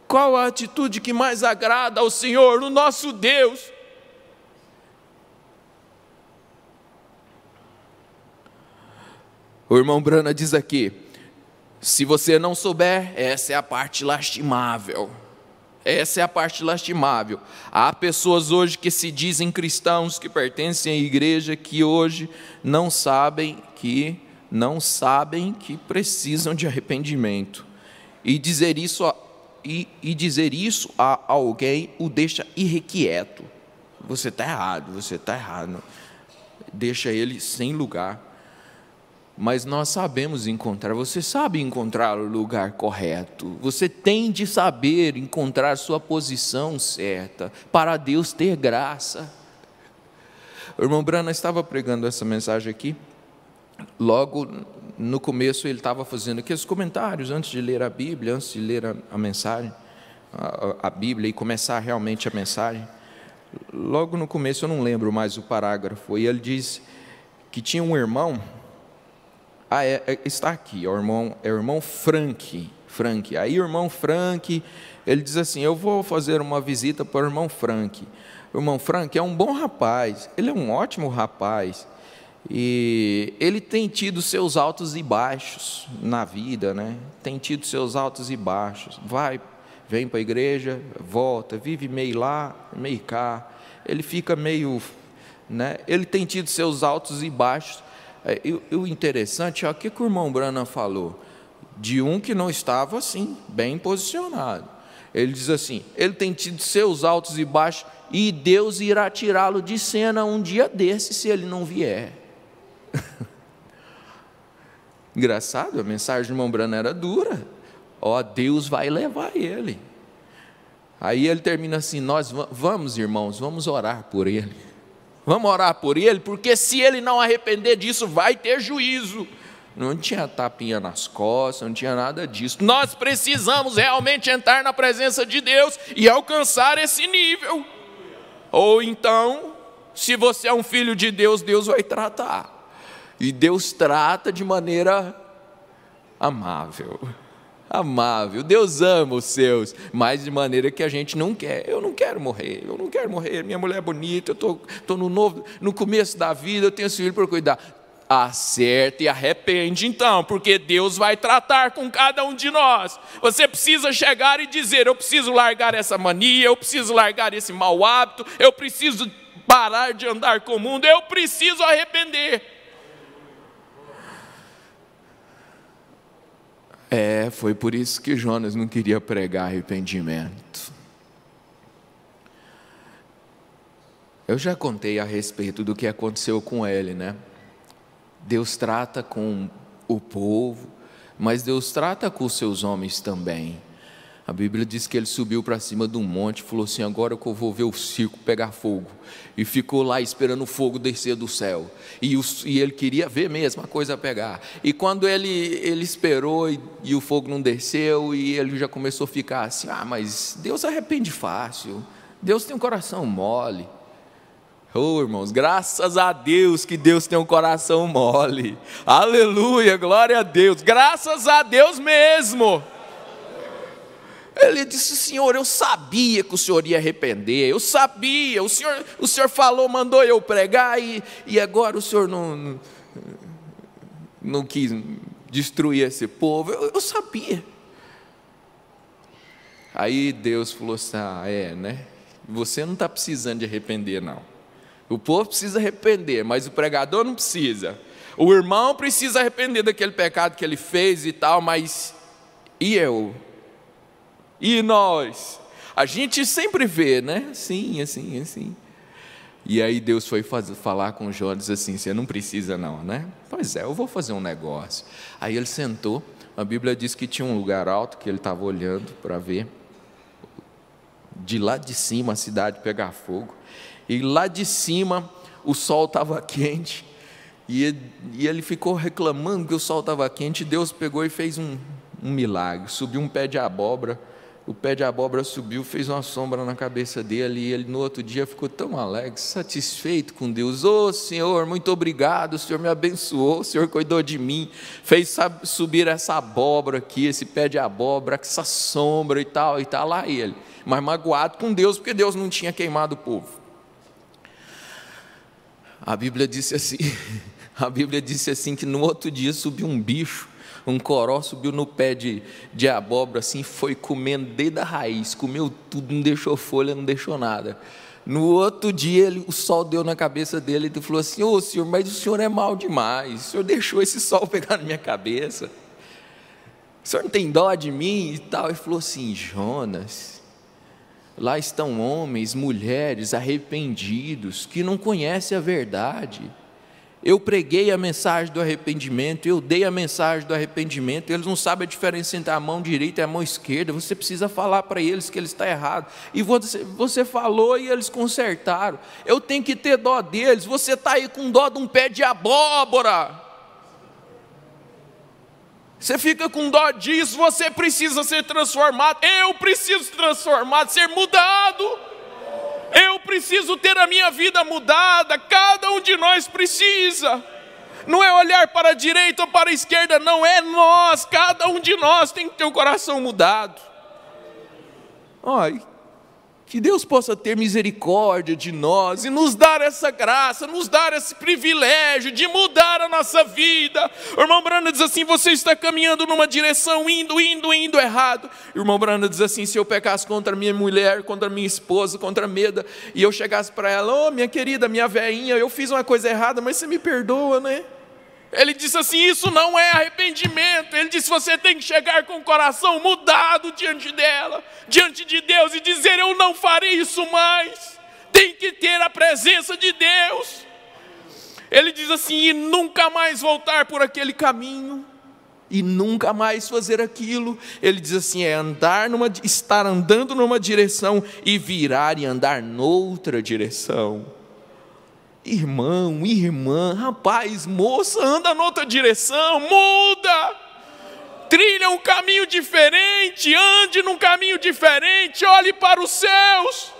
Qual a atitude que mais agrada ao Senhor, o nosso Deus? O irmão Brana diz aqui: se você não souber, essa é a parte lastimável. Essa é a parte lastimável. Há pessoas hoje que se dizem cristãos, que pertencem à igreja, que hoje não sabem que precisam de arrependimento. E dizer isso a alguém o deixa irrequieto. Você está errado. Deixa ele sem lugar. Mas nós sabemos encontrar, você sabe encontrar o lugar correto, você tem de saber encontrar sua posição certa, para Deus ter graça. O irmão Brana estava pregando essa mensagem aqui, logo no começo ele estava fazendo aqueles comentários, antes de ler a Bíblia, antes de ler a mensagem, a Bíblia e começar realmente a mensagem. Logo no começo, eu não lembro mais o parágrafo, e ele diz que tinha um irmão. Está aqui, é o irmão Frank. Aí o irmão Frank, ele diz assim: eu vou fazer uma visita para o irmão Frank. O irmão Frank é um bom rapaz, ele é um ótimo rapaz, e ele tem tido seus altos e baixos na vida, né? Tem tido seus altos e baixos, vem para a igreja, volta, vive meio lá, meio cá, ele fica meio, né? Ele tem tido seus altos e baixos. O interessante é o que o irmão Branham falou, de um que não estava assim, bem posicionado. Ele diz assim: ele tem tido seus altos e baixos, e Deus irá tirá-lo de cena um dia desse, se ele não vier. Engraçado, a mensagem do irmão Branham era dura. Deus vai levar ele. Aí ele termina assim: nós vamos, irmãos, vamos orar por ele. Vamos orar por ele, porque se ele não arrepender disso, vai ter juízo. Não tinha tapinha nas costas, não tinha nada disso. Nós precisamos realmente entrar na presença de Deus e alcançar esse nível. Ou então, se você é um filho de Deus, Deus vai tratar. E Deus trata de maneira amável. Deus ama os seus, mas de maneira que a gente não quer. Eu não quero morrer, minha mulher é bonita, eu estou no começo da vida, eu tenho esse filho para cuidar. Acerta e arrepende então, porque Deus vai tratar com cada um de nós. Você precisa chegar e dizer: eu preciso largar essa mania, eu preciso largar esse mau hábito, eu preciso parar de andar com o mundo, eu preciso arrepender. Foi por isso que Jonas não queria pregar arrependimento. Eu já contei a respeito do que aconteceu com ele, né? Deus trata com o povo, mas Deus trata com os seus homens também. A Bíblia diz que ele subiu para cima de um monte e falou assim: agora que eu vou ver o circo pegar fogo. E ficou lá esperando o fogo descer do céu. E ele queria ver mesmo a coisa pegar. E quando ele esperou e o fogo não desceu, e ele já começou a ficar assim: mas Deus arrepende fácil. Deus tem um coração mole. Irmãos, graças a Deus que Deus tem um coração mole. Aleluia, glória a Deus. Graças a Deus mesmo. Ele disse: Senhor, eu sabia que o Senhor ia arrepender, eu sabia, o Senhor falou, mandou eu pregar, e agora o Senhor não quis destruir esse povo, eu sabia. Aí Deus falou assim: né? Você não está precisando de arrepender, não. O povo precisa arrepender, mas o pregador não precisa. O irmão precisa arrepender daquele pecado que ele fez e tal, mas e eu? E nós? A gente sempre vê, né? Assim. E aí Deus foi falar com Jonas assim: você não precisa não, né? Pois eu vou fazer um negócio. Aí ele sentou. A Bíblia diz que tinha um lugar alto que ele estava olhando para ver. De lá de cima a cidade pegar fogo. E lá de cima o sol estava quente. E ele ficou reclamando que o sol estava quente. Deus pegou e fez um milagre. Subiu um pé de abóbora. O pé de abóbora subiu, fez uma sombra na cabeça dele, e ele no outro dia ficou tão alegre, satisfeito com Deus. Senhor, muito obrigado, o Senhor me abençoou, o Senhor cuidou de mim, fez subir essa abóbora aqui, esse pé de abóbora, essa sombra e tal, e está lá ele, mas magoado com Deus, porque Deus não tinha queimado o povo. A Bíblia disse assim, que no outro dia subiu um bicho, um coró, subiu no pé de abóbora, assim, foi comendo desde a raiz, comeu tudo, não deixou folha, não deixou nada. No outro dia, o sol deu na cabeça dele, e falou assim: Senhor, mas o Senhor é mau demais, o Senhor deixou esse sol pegar na minha cabeça, o Senhor não tem dó de mim e tal. Ele falou assim: Jonas, lá estão homens, mulheres arrependidos, que não conhecem a verdade. Eu preguei a mensagem do arrependimento, eu dei a mensagem do arrependimento, eles não sabem a diferença entre a mão direita e a mão esquerda, você precisa falar para eles que eles estão errados, e você falou e eles consertaram, eu tenho que ter dó deles, você está aí com dó de um pé de abóbora, você fica com dó disso, você precisa ser transformado, eu preciso ser transformado, ser mudado. Eu preciso ter a minha vida mudada, cada um de nós precisa. Não é olhar para a direita ou para a esquerda, não, é nós, cada um de nós tem que ter o coração mudado. Que Deus possa ter misericórdia de nós e nos dar essa graça, nos dar esse privilégio de mudar a nossa vida. O irmão Branham diz assim: você está caminhando numa direção, indo errado. O irmão Branham diz assim: se eu pecasse contra minha mulher, contra minha esposa, contra a Meda, e eu chegasse para ela: minha querida, minha velhinha, eu fiz uma coisa errada, mas você me perdoa, né? Ele disse assim: isso não é arrependimento. Ele disse: você tem que chegar com o coração mudado diante dela, diante de Deus, e dizer: eu não farei isso mais. Tem que ter a presença de Deus. Ele diz assim: e nunca mais voltar por aquele caminho, e nunca mais fazer aquilo. Ele diz assim: estar andando numa direção e virar e andar noutra direção. Irmão, irmã, rapaz, moça, anda noutra direção, muda, trilha um caminho diferente, ande num caminho diferente, olhe para os céus.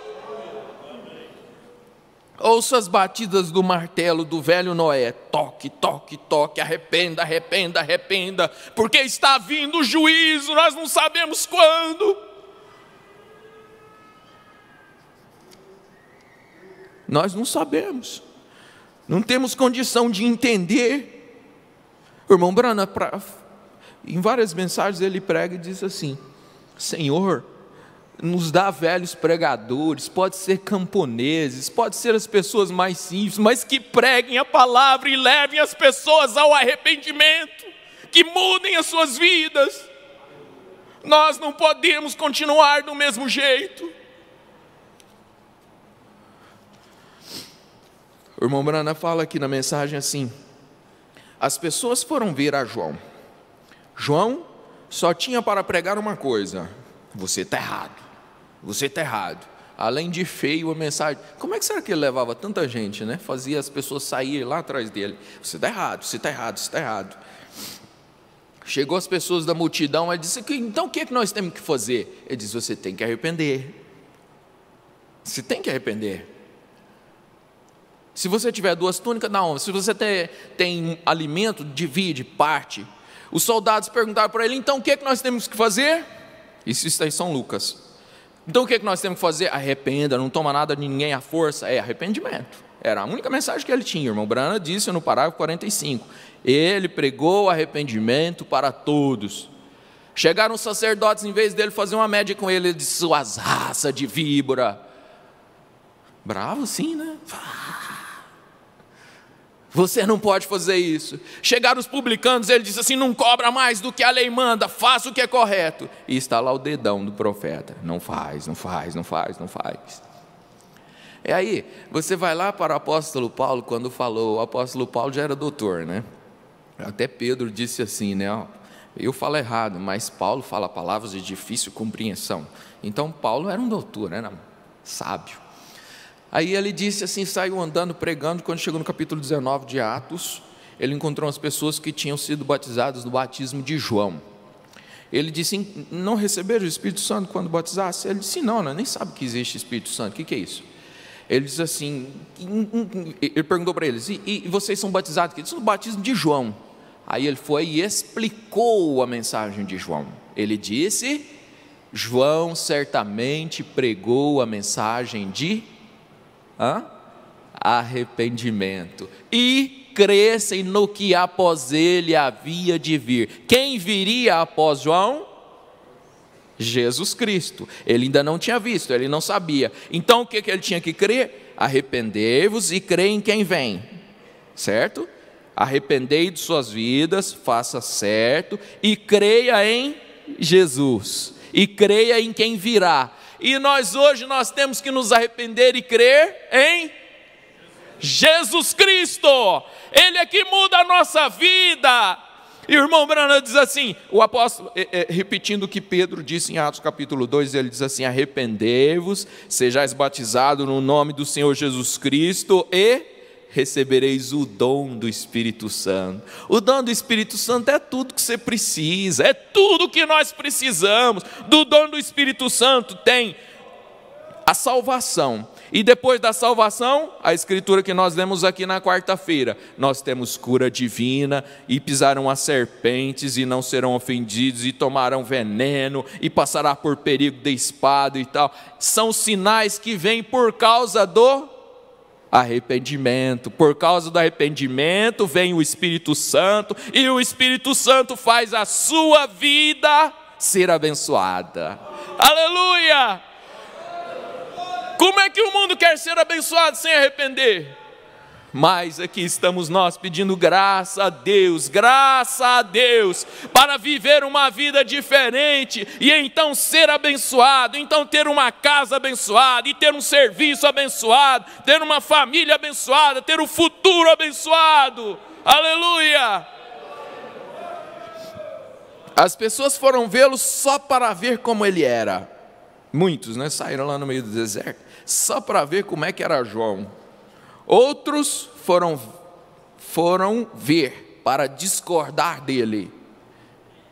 Ouça as batidas do martelo do velho Noé: toque, toque, toque, arrependa, arrependa, arrependa, porque está vindo o juízo, nós não sabemos quando. Nós não sabemos. Não temos condição de entender. O irmão Branham, em várias mensagens ele prega e diz assim: Senhor, nos dá velhos pregadores, pode ser camponeses, pode ser as pessoas mais simples, mas que preguem a palavra e levem as pessoas ao arrependimento, que mudem as suas vidas. Nós não podemos continuar do mesmo jeito. O irmão Branham fala aqui na mensagem assim: as pessoas foram ver a João. João só tinha para pregar uma coisa: você está errado, você está errado. Além de feio, a mensagem. Como é que será que ele levava tanta gente, né? Fazia as pessoas saírem lá atrás dele: você está errado, você está errado, você está errado. Chegou as pessoas da multidão, ele disse: então o que é que nós temos que fazer? Ele disse: você tem que arrepender. Você tem que arrepender. Se você tiver 2 túnicas, dá 1. Se você tem alimento, divide, parte. Os soldados perguntaram para ele: então o que é que nós temos que fazer? Isso está em São Lucas. Então o que é que nós temos que fazer? Arrependa, não toma nada de ninguém à força. É arrependimento. Era a única mensagem que ele tinha. O irmão Branham disse no parágrafo 45. Ele pregou arrependimento para todos. Chegaram os sacerdotes, em vez dele fazer uma média com ele disse: suas raças de víbora. Bravo sim, né? Você não pode fazer isso. Chegaram os publicanos, ele disse assim: não cobra mais do que a lei manda, faça o que é correto. E está lá o dedão do profeta: não faz, não faz, não faz, não faz. E aí, você vai lá para o apóstolo Paulo, quando falou, o apóstolo Paulo já era doutor, né? Até Pedro disse assim, né? Ó, eu falo errado, mas Paulo fala palavras de difícil compreensão. Então Paulo era um doutor, era sábio. Aí ele disse assim, saiu andando, pregando, quando chegou no capítulo 19 de Atos, ele encontrou as pessoas que tinham sido batizadas no batismo de João. Ele disse: não receberam o Espírito Santo quando batizasse? Ele disse: não, nem sabe que existe Espírito Santo, o que é isso? Ele disse assim, ele perguntou para eles: e vocês são batizados? Ele disse: no batismo de João. Aí ele foi e explicou a mensagem de João. Ele disse: João certamente pregou a mensagem de arrependimento, e crescem no que após ele havia de vir. Quem viria após João? Jesus Cristo. Ele ainda não tinha visto, ele não sabia. Então o que ele tinha que crer? Arrependei-vos e crê em quem vem, certo? Arrependei de suas vidas, faça certo, e creia em Jesus, e creia em quem virá. E nós hoje temos que nos arrepender e crer em Jesus Cristo. Ele é que muda a nossa vida. E o irmão Branham diz assim, o apóstolo, repetindo o que Pedro disse em Atos capítulo 2, ele diz assim: arrependei-vos, sejais batizados no nome do Senhor Jesus Cristo e recebereis o dom do Espírito Santo. O dom do Espírito Santo é tudo que você precisa, é tudo que nós precisamos. Do dom do Espírito Santo tem a salvação. E depois da salvação, a escritura que nós lemos aqui na quarta-feira, nós temos cura divina, e pisarão as serpentes e não serão ofendidos, e tomarão veneno, e passará por perigo de espada e tal. São sinais que vêm por causa do arrependimento. Por causa do arrependimento vem o Espírito Santo, e o Espírito Santo faz a sua vida ser abençoada. Aleluia! Como é que o mundo quer ser abençoado sem arrepender? Mas aqui estamos nós pedindo graça a Deus, para viver uma vida diferente, e então ser abençoado, então ter uma casa abençoada, e ter um serviço abençoado, ter uma família abençoada, ter um futuro abençoado. Aleluia! As pessoas foram vê-lo só para ver como ele era. Muitos, saíram lá no meio do deserto só para ver como é que era João. Outros foram ver para discordar dele.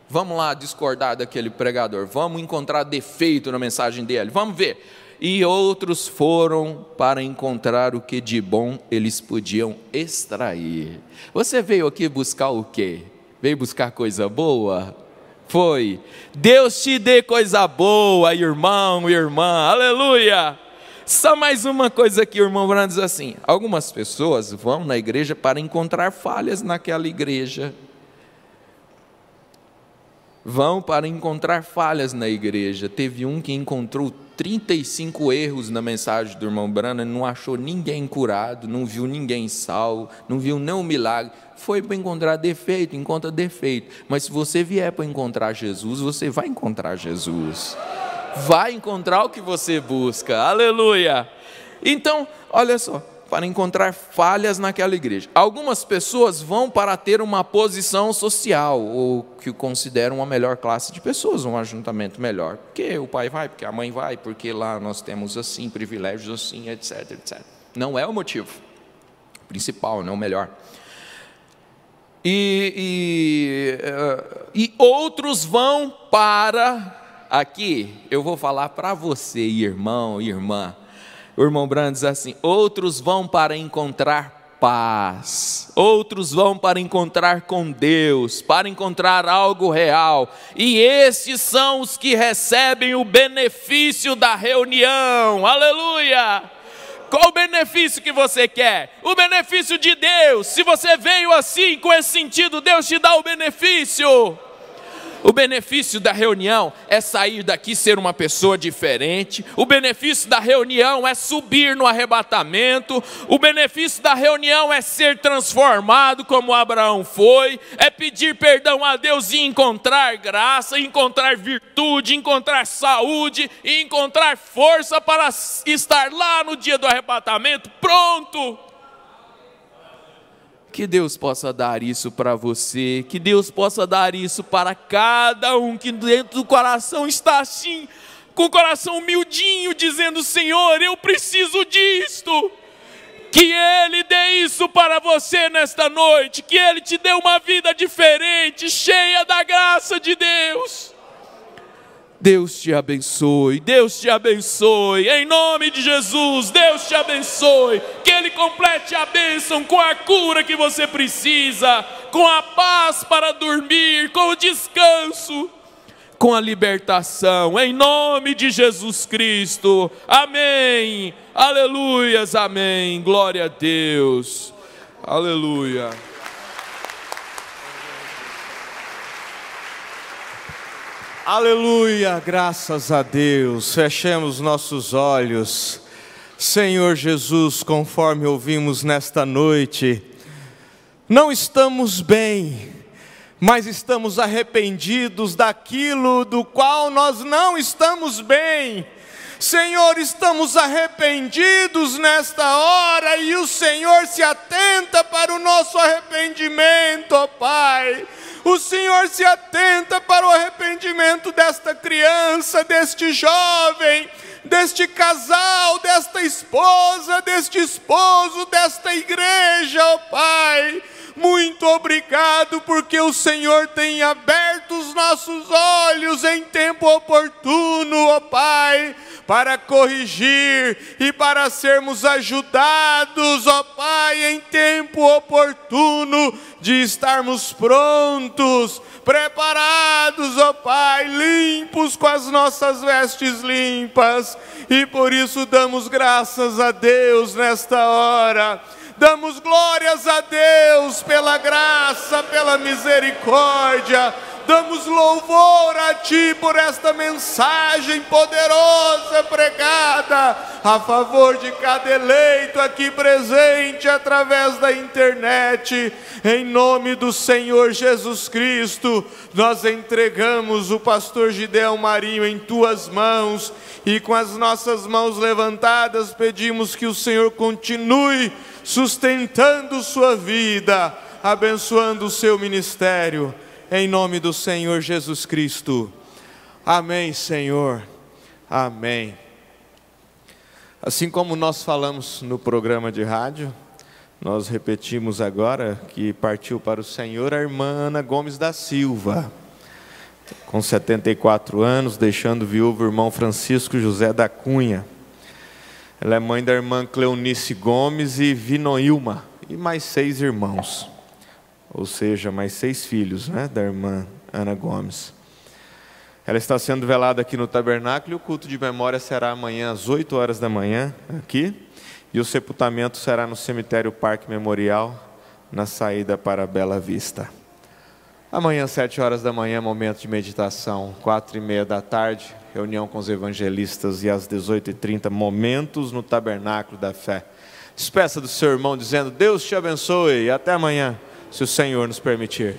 Vamos lá discordar daquele pregador, vamos encontrar defeito na mensagem dele, vamos ver. E outros foram para encontrar o que de bom eles podiam extrair. Você veio aqui buscar o quê? Veio buscar coisa boa? Foi. Deus te dê coisa boa, irmão e irmã, aleluia. Só mais uma coisa aqui, o irmão Branham diz assim: algumas pessoas vão na igreja para encontrar falhas naquela igreja. Vão para encontrar falhas na igreja. Teve um que encontrou 35 erros na mensagem do irmão Branham, não achou ninguém curado, não viu ninguém salvo, não viu nenhum milagre. Foi para encontrar defeito, encontra defeito. Mas se você vier para encontrar Jesus, você vai encontrar Jesus. Vai encontrar o que você busca, aleluia. Então, olha só, para encontrar falhas naquela igreja. Algumas pessoas vão para ter uma posição social, ou que consideram uma melhor classe de pessoas, um ajuntamento melhor. Porque o pai vai, porque a mãe vai, porque lá nós temos assim, privilégios assim, etc, etc. Não é o motivo principal, não é o melhor. E outros vão para... Aqui eu vou falar para você, irmão e irmã. O irmão Branham diz assim: outros vão para encontrar paz, outros vão para encontrar com Deus, para encontrar algo real. E estes são os que recebem o benefício da reunião. Aleluia! Qual o benefício que você quer? O benefício de Deus. Se você veio assim, com esse sentido, Deus te dá o benefício. O benefício da reunião é sair daqui e ser uma pessoa diferente. O benefício da reunião é subir no arrebatamento. O benefício da reunião é ser transformado como Abraão foi. É pedir perdão a Deus e encontrar graça, encontrar virtude, encontrar saúde e encontrar força para estar lá no dia do arrebatamento pronto. Que Deus possa dar isso para você, que Deus possa dar isso para cada um que dentro do coração está assim, com o coração humildinho, dizendo: Senhor, eu preciso disto. Que Ele dê isso para você nesta noite, que Ele te dê uma vida diferente, cheia da graça de Deus. Deus te abençoe, Deus te abençoe, em nome de Jesus, Deus te abençoe, que Ele complete a bênção com a cura que você precisa, com a paz para dormir, com o descanso, com a libertação, em nome de Jesus Cristo, amém, aleluias, amém, glória a Deus, aleluia. Aleluia, graças a Deus. Fechemos nossos olhos. Senhor Jesus, conforme ouvimos nesta noite, não estamos bem, mas estamos arrependidos daquilo do qual nós não estamos bem. Senhor, estamos arrependidos nesta hora e o Senhor se atenta para o nosso arrependimento, ó Pai. O Senhor se atenta para o arrependimento desta criança, deste jovem, deste casal, desta esposa, deste esposo, desta igreja, ó Pai. Muito obrigado porque o Senhor tem aberto os nossos olhos em tempo oportuno, ó Pai, para corrigir e para sermos ajudados, ó Pai, em tempo oportuno, de estarmos prontos, preparados, ó Pai, limpos, com as nossas vestes limpas, e por isso damos graças a Deus nesta hora. Damos glórias a Deus pela graça, pela misericórdia. Damos louvor a Ti por esta mensagem poderosa pregada a favor de cada eleito aqui presente através da internet. Em nome do Senhor Jesus Cristo, nós entregamos o pastor Gideão Marinho em Tuas mãos e com as nossas mãos levantadas pedimos que o Senhor continue sustentando sua vida, abençoando o seu ministério. Em nome do Senhor Jesus Cristo. Amém, Senhor. Amém. Assim como nós falamos no programa de rádio, nós repetimos agora que partiu para o Senhor a irmã Ana Gomes da Silva, com 74 anos, deixando viúvo o irmão Francisco José da Cunha. Ela é mãe da irmã Cleonice Gomes e Vinoilma, e mais 6 irmãos. Ou seja, mais 6 filhos, né, da irmã Ana Gomes. Ela está sendo velada aqui no tabernáculo e o culto de memória será amanhã às 8 horas da manhã, aqui. E o sepultamento será no cemitério Parque Memorial, na saída para Bela Vista. Amanhã, às 7 horas da manhã, momento de meditação. 4h30 da tarde, reunião com os evangelistas. E às 18h30, momentos no tabernáculo da fé. Despeça do seu irmão dizendo: Deus te abençoe e até amanhã, se o Senhor nos permitir.